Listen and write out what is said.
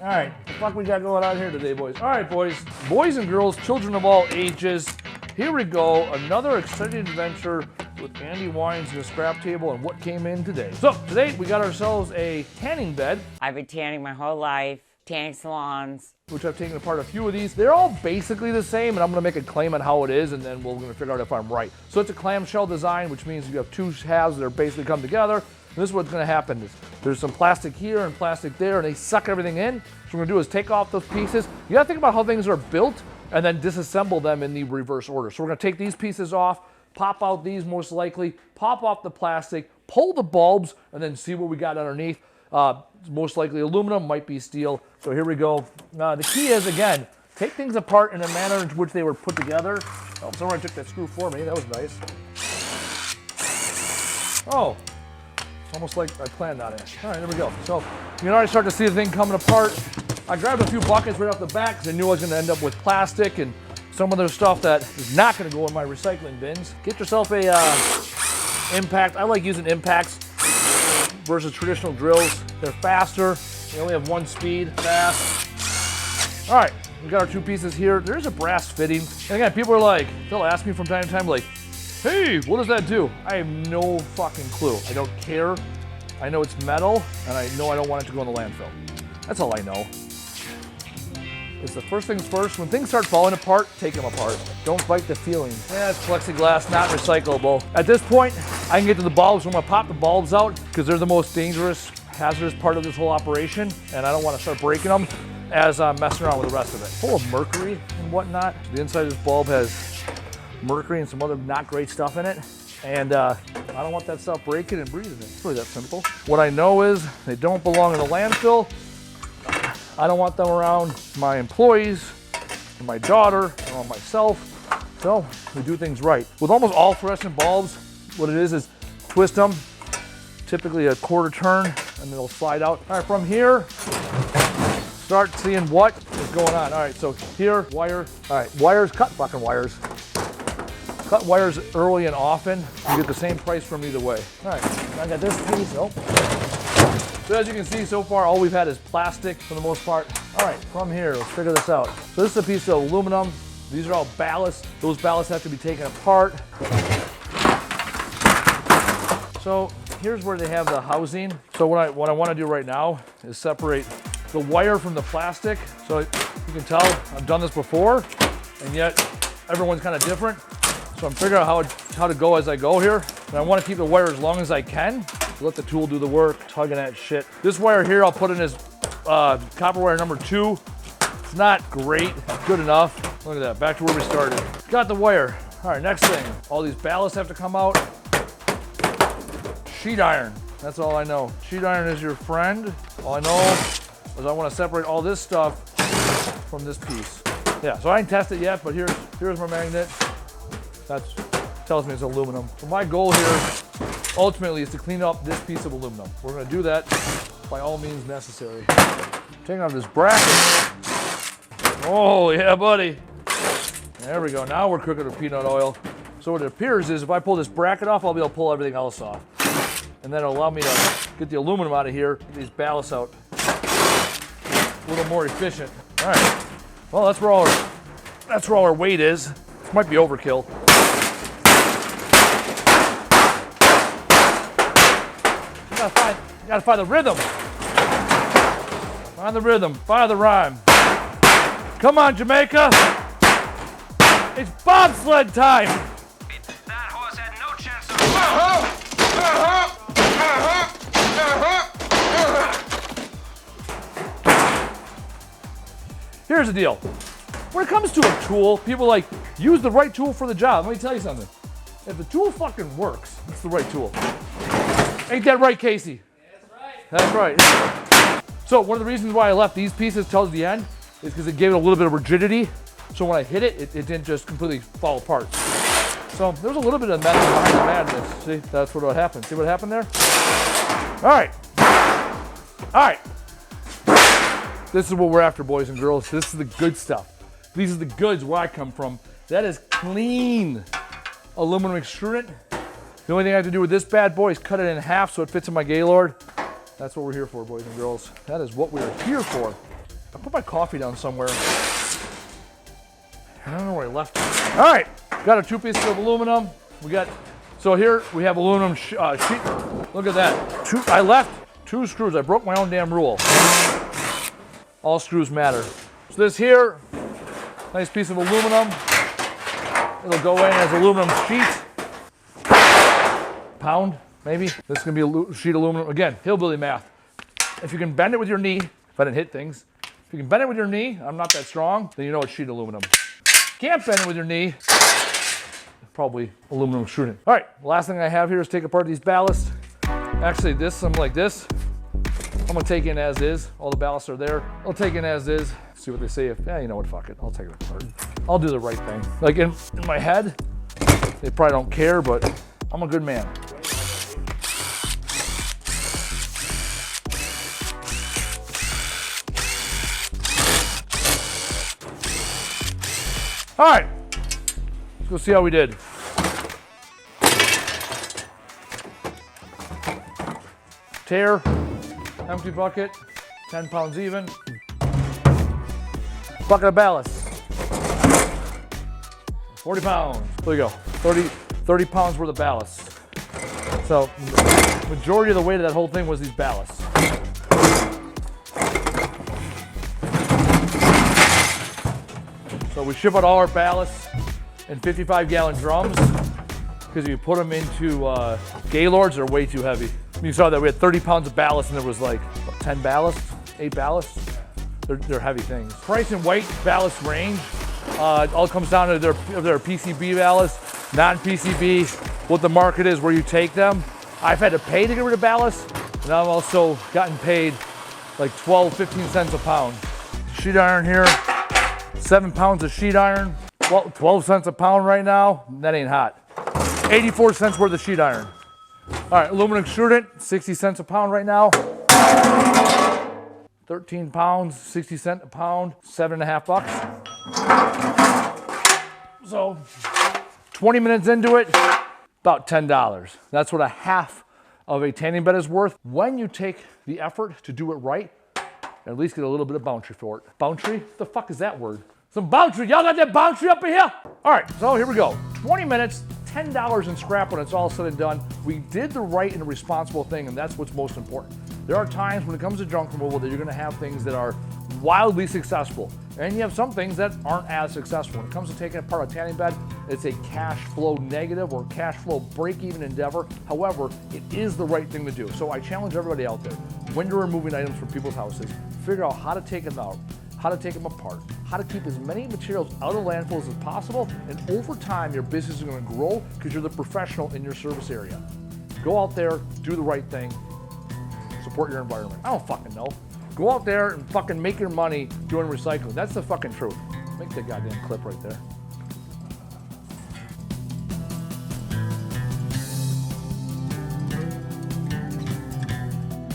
All right, what the fuck we got going on here today, boys? All right, boys and girls, children of all ages, here we go. Another exciting adventure with Andy Wines and the scrap table and what came in today. So today we got ourselves a tanning bed. I've been tanning my whole life, tanning salons. Which I've taken apart a few of these. They're all basically the same, and I'm gonna make a claim on how it is, and then we're gonna figure out if I'm right. So it's a clamshell design, which means you have two halves that are basically come together. And this is what's gonna happen is there's some plastic here and plastic there, and they suck everything in. So what we're gonna do is take off those pieces. You gotta think about how things are built, and then disassemble them in the reverse order. So we're gonna take these pieces off, pop out these most likely, pop off the plastic, pull the bulbs, and then see what we got underneath. Most likely aluminum, might be steel. So here we go. The key is, again, take things apart in a manner in which they were put together. Oh, someone took that screw for me. That was nice. Oh, it's almost like I planned on it. All right, there we go. So you can already start to see the thing coming apart. I grabbed a few buckets right off the bat because I knew I was going to end up with plastic and some other stuff that is not going to go in my recycling bins. Get yourself a impact. I like using impacts versus traditional drills. They're faster. They only have one speed, fast. All right, we got our two pieces here. There's a brass fitting. And again, people are like, they'll ask me from time to time, like, hey, what does that do? I have no fucking clue. I don't care. I know it's metal, and I know I don't want it to go in the landfill. That's all I know. It's the first things first. When things start falling apart, take them apart. Don't fight the feeling. Yeah, it's plexiglass, not recyclable. At this point, I can get to the bulbs. I'm gonna pop the bulbs out because they're the most dangerous, hazardous part of this whole operation, and I don't want to start breaking them as I'm messing around with the rest of it. Full of mercury and whatnot. The inside of this bulb has mercury and some other not great stuff in it, and I don't want that stuff breaking and breathing. It's really that simple. What I know is they don't belong in the landfill. I don't want them around my employees, and my daughter, or myself. So we do things right. With almost all fluorescent bulbs, what it is twist them, typically a quarter turn, and they'll slide out. All right, from here, start seeing what is going on. All right, so here, wire. All right, wires, cut fucking wires. Cut wires early and often. You get the same price from either way. All right, I got this piece. Oh. So as you can see, so far, all we've had is plastic for the most part. All right, from here, let's figure this out. So this is a piece of aluminum. These are all ballast. Those ballasts have to be taken apart. So here's where they have the housing. So what I want to do right now is separate the wire from the plastic. So you can tell I've done this before, and yet everyone's kind of different. So I'm figuring out how to go as I go here. And I want to keep the wire as long as I can. Let the tool do the work, tugging that shit. This wire here, I'll put in as copper wire number 2. It's not great, good enough. Look at that, back to where we started. Got the wire. All right, next thing. All these ballasts have to come out. Sheet iron, that's all I know. Sheet iron is your friend. All I know is I want to separate all this stuff from this piece. Yeah, so I didn't test it yet, but here's my magnet. That tells me it's aluminum. So my goal here, ultimately, is to clean up this piece of aluminum. We're gonna do that by all means necessary. Taking off this bracket. Oh, yeah, buddy. There we go, now we're cooking with peanut oil. So what it appears is if I pull this bracket off, I'll be able to pull everything else off. And then it'll allow me to get the aluminum out of here, get these ballasts out a little more efficient. All right, well, that's where all our weight is. This might be overkill. You gotta find the rhythm. Find the rhythm, find the rhyme. Come on, Jamaica. It's bobsled time. That horse had no chance of... Here's the deal. When it comes to a tool, people like, use the right tool for the job. Let me tell you something. If the tool fucking works, it's the right tool. Ain't that right, Casey? That's right. That's right. So one of the reasons why I left these pieces towards the end is because it gave it a little bit of rigidity. So when I hit it, it didn't just completely fall apart. So there's a little bit of method behind the madness. See, that's what happened. See what happened there? All right. All right. This is what we're after, boys and girls. This is the good stuff. These are the goods where I come from. That is clean aluminum extrusion. The only thing I have to do with this bad boy is cut it in half so it fits in my Gaylord. That's what we're here for, boys and girls. That is what we're here for. I put my coffee down somewhere. I don't know where I left it. All right, got our 2 pieces of aluminum. So here we have aluminum sheet. Look at that. I left 2 screws. I broke my own damn rule. All screws matter. So this here, nice piece of aluminum. It'll go in as aluminum sheet. Pound, maybe. This is gonna be a sheet aluminum. Again, hillbilly math. If you can bend it with your knee, if I didn't hit things, if you can bend it with your knee, I'm not that strong, then you know it's sheet aluminum. Can't bend it with your knee, probably aluminum extruding. All right, last thing I have here is take apart these ballasts. Actually, something like this. I'm gonna take in as is. All the ballasts are there. I'll take in as is. See what they say. You know what? Fuck it. I'll take it apart. I'll do the right thing. Like in my head, they probably don't care, but I'm a good man. All right, let's go see how we did. Tear, empty bucket, 10 pounds even. Bucket of ballast, 40 pounds. There you go, 30 pounds worth of ballast. So, majority of the weight of that whole thing was these ballasts. So we ship out all our ballasts in 55-gallon drums because if you put them into Gaylords, they're way too heavy. You saw that we had 30 pounds of ballast and there was like, what, 10 ballasts, 8 ballasts? They're heavy things. Price and weight ballast range, all comes down to their PCB ballast, non-PCB, what the market is, where you take them. I've had to pay to get rid of ballast, and I've also gotten paid like 12, 15 cents a pound. Sheet iron here. 7 pounds of sheet iron, 12 cents a pound right now. That ain't hot. 84 cents worth of sheet iron. All right, aluminum extrudant, 60 cents a pound right now. 13 pounds, 60 cents a pound, $7.50. So 20 minutes into it, about $10. That's what a half of a tanning bed is worth. When you take the effort to do it right, at least get a little bit of boundary for it. Boundary? What the fuck is that word? Some boundary. Y'all got that boundary up in here? All right, so here we go. 20 minutes, $10 in scrap when it's all said and done. We did the right and responsible thing, and that's what's most important. There are times when it comes to junk removal that you're gonna have things that are wildly successful, and you have some things that aren't as successful. When it comes to taking apart a tanning bed, it's a cash flow negative or cash flow break-even endeavor. However, it is the right thing to do. So I challenge everybody out there, when you're removing items from people's houses, figure out how to take them out, how to take them apart, how to keep as many materials out of landfills as possible, and over time, your business is gonna grow because you're the professional in your service area. Go out there, do the right thing, support your environment. I don't fucking know. Go out there and fucking make your money doing recycling. That's the fucking truth. Make that goddamn clip right there.